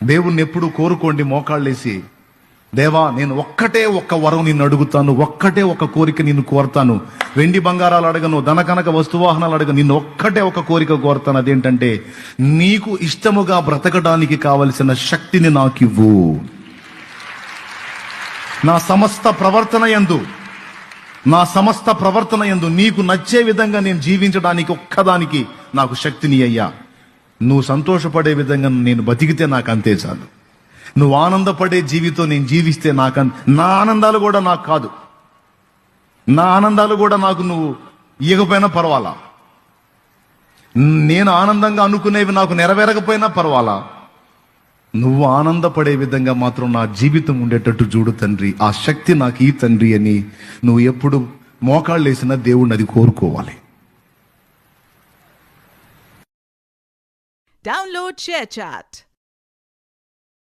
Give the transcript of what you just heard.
దేవుణ్ణి ఎప్పుడు కోరుకోండి మోకాళ్ళేసి, దేవా నేను ఒక్కటే ఒక్క వరం నిన్ను అడుగుతాను, ఒక్కటే ఒక కోరిక నిన్ను కోరుతాను, వెండి బంగారాలు అడగను, ధనకనక వస్తువాహనాలు అడగను, నిన్ను ఒక్కటే ఒక కోరిక కోరుతాను. అదేంటంటే నీకు ఇష్టముగా బ్రతకడానికి కావలసిన శక్తిని నాకివ్వు. నా సమస్త ప్రవర్తన యందు నీకు నచ్చే విధంగా నేను జీవించడానికి ఒక్కదానికి నాకు శక్తిని అయ్యా. నువ్వు సంతోషపడే విధంగా నేను బతికితే నాకు అంతే చాలు. నువ్వు ఆనందపడే జీవితం నేను జీవిస్తే నా ఆనందాలు కూడా నాకు కాదు, నా ఆనందాలు కూడా నాకు నువ్వు ఇవ్వకపోయినా పర్వాలా, నేను ఆనందంగా అనుకునేవి నాకు నెరవేరకపోయినా పర్వాలా, నువ్వు ఆనందపడే విధంగా మాత్రం నా జీవితం ఉండేటట్టు చూడు తండ్రి, ఆ శక్తి నాకు ఈ తండ్రి అని నువ్వు ఎప్పుడు మోకాళ్ళు వేసినా దేవుణ్ణి అది కోరుకోవాలి. Download ShareChat.